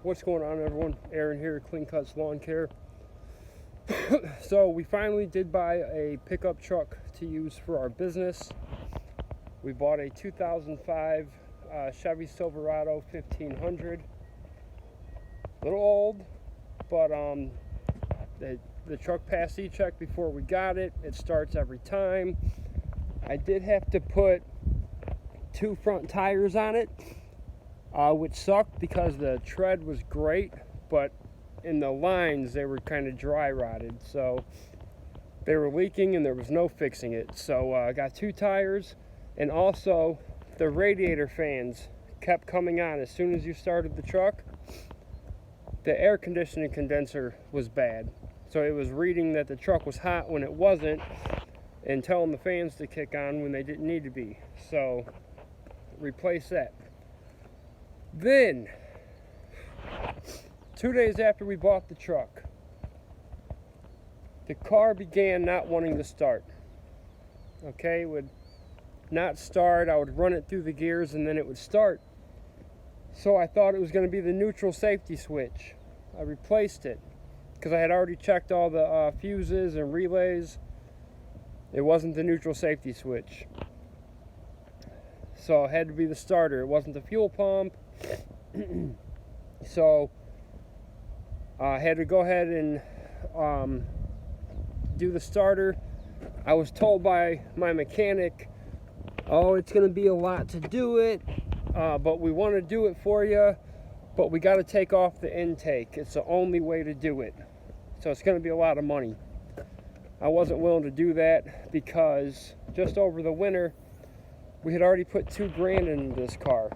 What's going on, everyone? Aaron here, Clean Cuts Lawn Care. So we finally did buy a pickup truck to use for our business. We bought a 2005 Chevy Silverado 1500. A little old, but the truck passed E-check before we got it. It starts every time. I did have to put 2 front tires on it, which sucked because the tread was great, but in the lines they were kind of dry rotted, so they were leaking and there was no fixing it. So I got 2 tires, and also the radiator fans kept coming on as soon as you started the truck. The air conditioning condenser was bad, so it was reading that the truck was hot when it wasn't and telling the fans to kick on when they didn't need to be. So replace that. Then 2 days after we bought the truck, the car began not wanting to start. Okay, it would not start. I would run it through the gears and then it would start. So I thought it was going to be the neutral safety switch. I replaced it because I had already checked all the fuses and relays. It wasn't the neutral safety switch. So it had to be the starter. It wasn't the fuel pump. So I had to go ahead and do the starter. I was told by my mechanic, oh, it's going to be a lot to do it, but we want to do it for you, but we got to take off the intake. It's the only way to do it. So it's going to be a lot of money. I wasn't willing to do that because just over the winter, we had already put $2 grand into this car.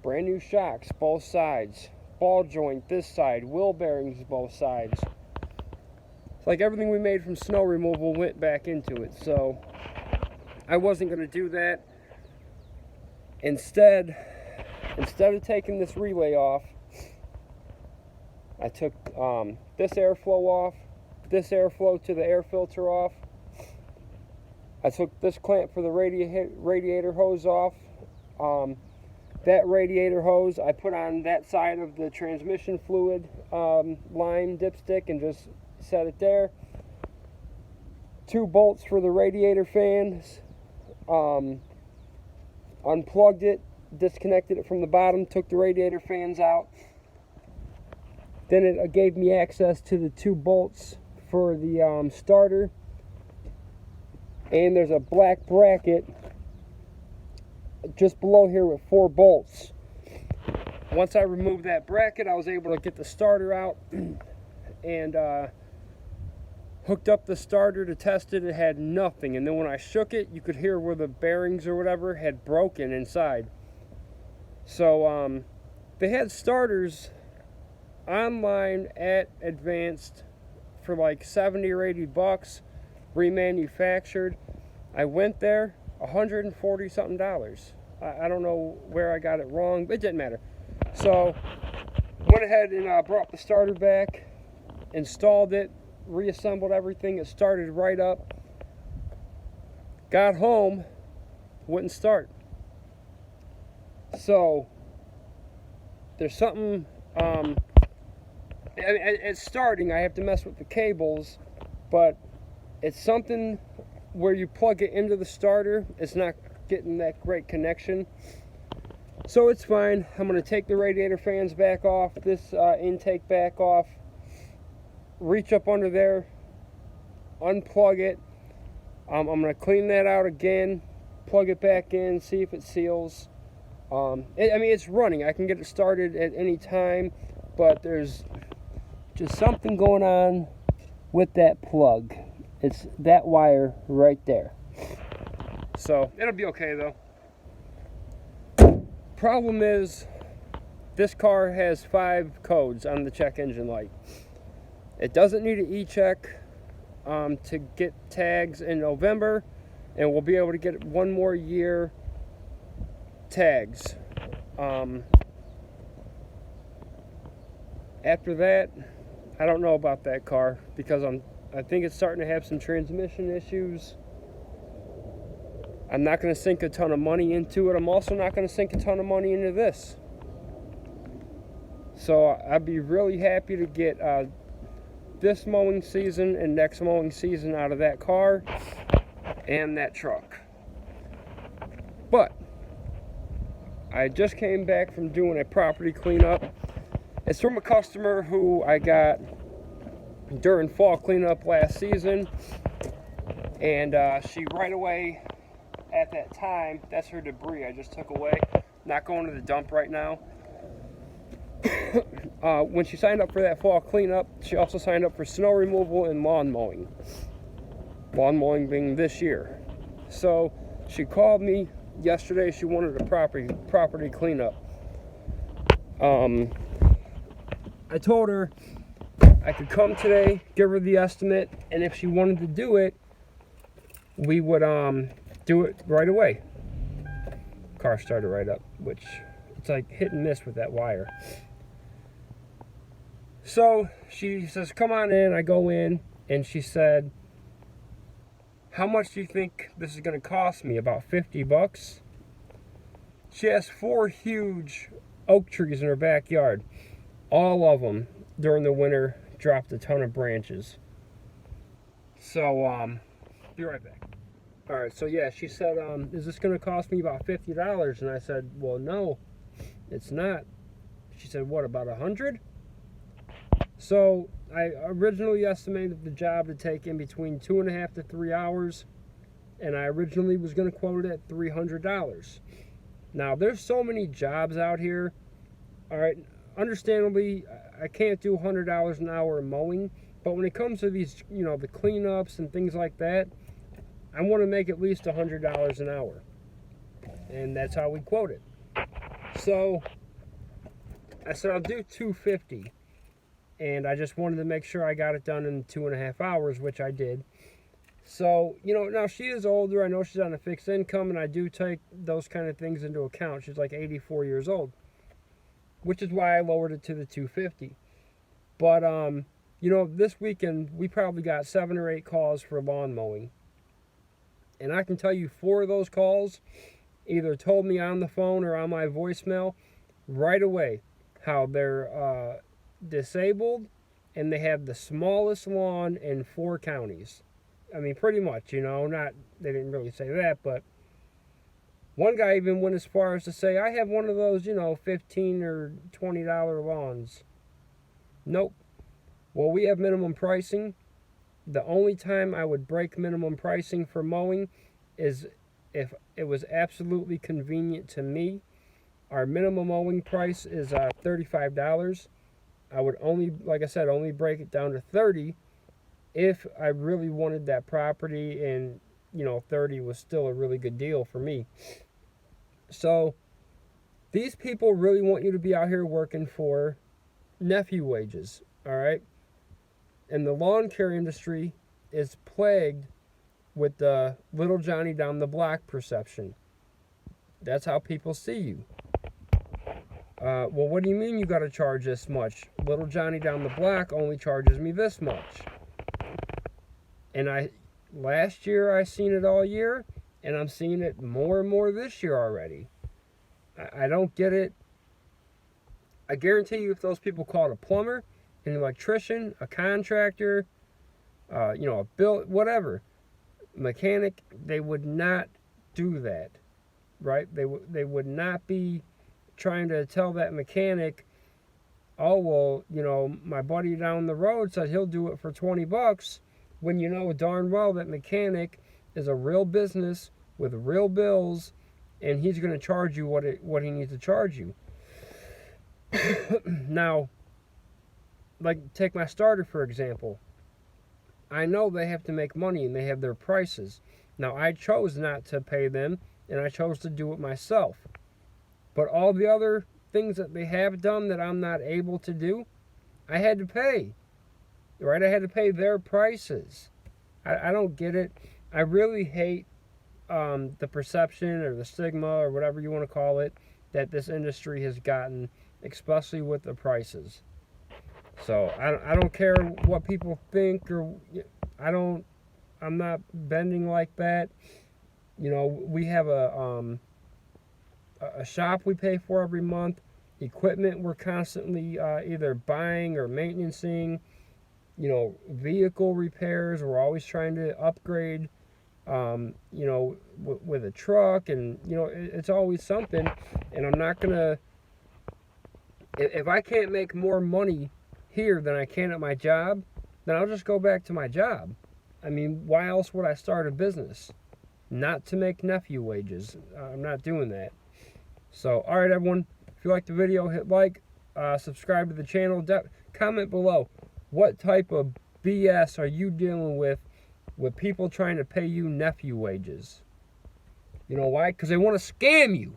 Brand new shocks, both sides. Ball joint this side. Wheel bearings both sides. It's like everything we made from snow removal went back into it. So I wasn't going to do that. Instead of taking this relay off, I took this airflow off, this airflow to the air filter off. I took this clamp for the radiator hose off. That radiator hose I put on that side of the transmission fluid line dipstick and just set it there. 2 bolts for the radiator fans. Unplugged it, disconnected it from the bottom, took the radiator fans out. Then it gave me access to the 2 bolts for the starter. And there's a black bracket just below here with 4 bolts. Once I removed that bracket, I was able to get the starter out and hooked up the starter to test it. It had nothing, and then when I shook it, you could hear where the bearings or whatever had broken inside. So they had starters online at Advanced for like 70 or 80 bucks, remanufactured. I went there, $140 something. I don't know where I got it wrong, but it didn't matter. So went ahead and brought the starter back, installed it, reassembled everything. It started right up. Got home, wouldn't start. So there's something. It's starting. I have to mess with the cables, but it's something where you plug it into the starter, it's not getting that great connection. So it's fine. I'm going to take the radiator fans back off, this intake back off, reach up under there, unplug it. I'm going to clean that out again, plug it back in, see if it seals. I mean, it's running. I can get it started at any time, but there's just something going on with that plug. It's that wire right there. So it'll be okay though. Problem is, this car has 5 codes on the check engine light. It doesn't need an E-check to get tags in November, and we'll be able to get 1 more year tags. After that, I don't know about that car because I think it's starting to have some transmission issues. I'm not going to sink a ton of money into it. I'm also not going to sink a ton of money into this. So I'd be really happy to get this mowing season and next mowing season out of that car and that truck. But I just came back from doing a property cleanup. It's from a customer who I got during fall cleanup last season, and she right away at that time, that's her debris I just took away, not going to the dump right now. When she signed up for that fall cleanup, she also signed up for snow removal and lawn mowing. Lawn mowing being this year. So she called me yesterday. She wanted a property cleanup. I told her I could come today, give her the estimate, and if she wanted to do it, we would do it right away. Car started right up, which it's like hit and miss with that wire. So she says, come on in. I go in, and she said, how much do you think this is going to cost me? About $50. She has 4 huge oak trees in her backyard. All of them during the winter dropped a ton of branches. So be right back. All right, so yeah, she said, is this going to cost me about $50? And I said, well, no, it's not. She said, what, about 100? So I originally estimated the job to take in between 2.5 to 3 hours, and I originally was going to quote it at $300. Now, there's so many jobs out here. All right, understandably, I can't do $100 an hour mowing, but when it comes to these, you know, the cleanups and things like that, I want to make at least $100 an hour, and that's how we quote it. So I said I'll do $250. And I just wanted to make sure I got it done in 2.5 hours, which I did. So, you know, now she is older. I know she's on a fixed income, and I do take those kind of things into account. She's like 84 years old, which is why I lowered it to the $250. But, you know, this weekend, we probably got 7 or 8 calls for lawn mowing. And I can tell you 4 of those calls either told me on the phone or on my voicemail right away how they're disabled and they have the smallest lawn in 4 counties. I mean, pretty much, you know, not, they didn't really say that, but one guy even went as far as to say, I have one of those, you know, $15 or $20 lawns. Nope. Well, we have minimum pricing. The only time I would break minimum pricing for mowing is if it was absolutely convenient to me. Our minimum mowing price is $35. I would only, like I said, only break it down to $30 if I really wanted that property, and, you know, $30 was still a really good deal for me. So these people really want you to be out here working for nephew wages, all right? And the lawn care industry is plagued with the little Johnny down the block perception. That's how people see you. Well, what do you mean you got to charge this much? Little Johnny down the block only charges me this much. And last year I seen it all year, and I'm seeing it more and more this year already. I don't get it. I guarantee you, if those people called a plumber, an electrician, a contractor, you know, a whatever, mechanic, they would not do that, right? They would not be trying to tell that mechanic, oh, well, you know, my buddy down the road said he'll do it for $20, when you know darn well that mechanic is a real business with real bills, and he's going to charge you what he needs to charge you. Now, like, take my starter, for example. I know they have to make money, and they have their prices. Now, I chose not to pay them, and I chose to do it myself. But all the other things that they have done that I'm not able to do, I had to pay. Right? I had to pay their prices. I don't get it. I really hate the perception or the stigma or whatever you want to call it that this industry has gotten, especially with the prices. So I don't care what people think, or I'm not bending like that. You know, we have a shop we pay for every month. equipment we're constantly either buying or maintaining, you know, vehicle repairs. We're always trying to upgrade, you know, with a truck, and, you know, it's always something. And I'm not going to, if I can't make more money here than I can at my job, then I'll just go back to my job. I mean, why else would I start a business? Not to make nephew wages. I'm not doing that. So, all right, everyone. If you liked the video, hit like, subscribe to the channel. Comment below. What type of BS are you dealing with people trying to pay you nephew wages? You know why? Because they want to scam you.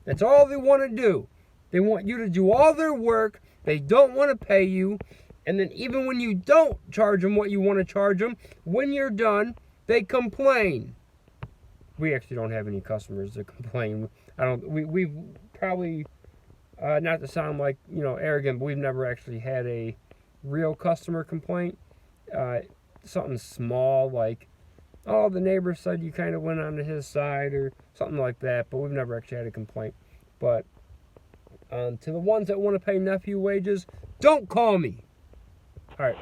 That's all they want to do. They want you to do all their work. They don't want to pay you. And then even when you don't charge them what you want to charge them, when you're done, they complain. We actually don't have any customers that complain. We've probably, not to sound like, you know, arrogant, but we've never actually had a real customer complaint. Something small like, oh, the neighbor said you kind of went onto his side or something like that, but we've never actually had a complaint. But to the ones that want to pay nephew wages, don't call me. All right.